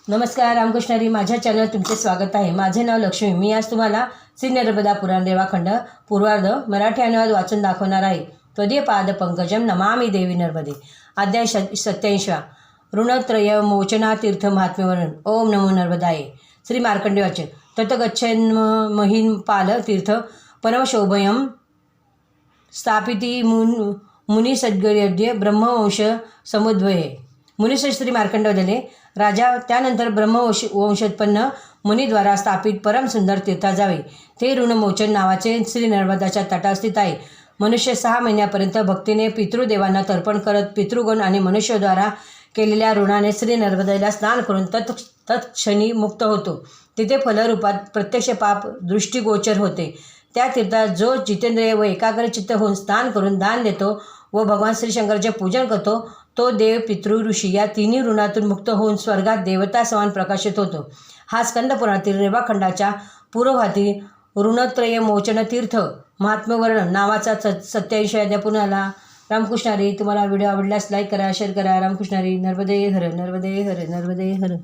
नमस्कार रामकृष्णारी, माझ्या चॅनल तुमचे स्वागत आहे। माझे नाव लक्ष्मी। मी आज तुम्हाला श्री नर्मदा पुराण रेवाखंड पूर्वार्ध मराठी अनुवाद वाचून दाखवणार आहे। त्वदीय पाद पंकजम नमामि देवी नर्मदे। अध्याय 87 ऋणत्रय मोचनातीर्थ महात्म्यवर्णन। ओम नमो नर्मदाय। श्री मार्कंडेय वाच तत गच्छन् महिपाल तीर्थ परमशोभयं स्थापिती मुनिसद्गर्यद्य ब्रह्मवंश समुद्भये। मुनिश्रेष्ठ श्री मार्कंडेय झाले राजा त्यानंतर ब्रह्मवंशोत्पन्न मुनीद्वारा स्थापित परम सुंदर तीर्था जावे। ते ऋणमोचन नावाचे श्री नर्मदाच्या तटावर स्थित आहे। मनुष्य 6 महिन्यापर्यंत भक्तीने पितृदेवांना तर्पण करत पितृगण आणि मनुष्याद्वारा केलेल्या ऋणाने श्री नर्मदेला स्नान करून तत्क्षणी मुक्त होतो। तिथे फलरूपात प्रत्यक्ष पाप दृष्टिगोचर होते। त्या तीर्थात जो जितेंद्रिय व एकाग्रचित्त होऊन स्नान करून दान देतो व भगवान श्री शंकराचे पूजन करतो तो देव पितृ ऋषी या तिन्ही ऋणातून मुक्त होऊन स्वर्गात देवता समान प्रकाशित होतो। हा स्कंदपुराणातील रेवाखंडाच्या पूर्वभाती ऋणत्रय मोचन तीर्थ महात्म्यवर्णन नावाचा 87 अध्याय पूर्ण आला। रामकृष्णारी। तुम्हाला व्हिडिओ आवडल्यास लाईक करा, शेअर करा। रामकृष्णारी। नर्मदे हर, नर्मदे हर, नर्मदे हर।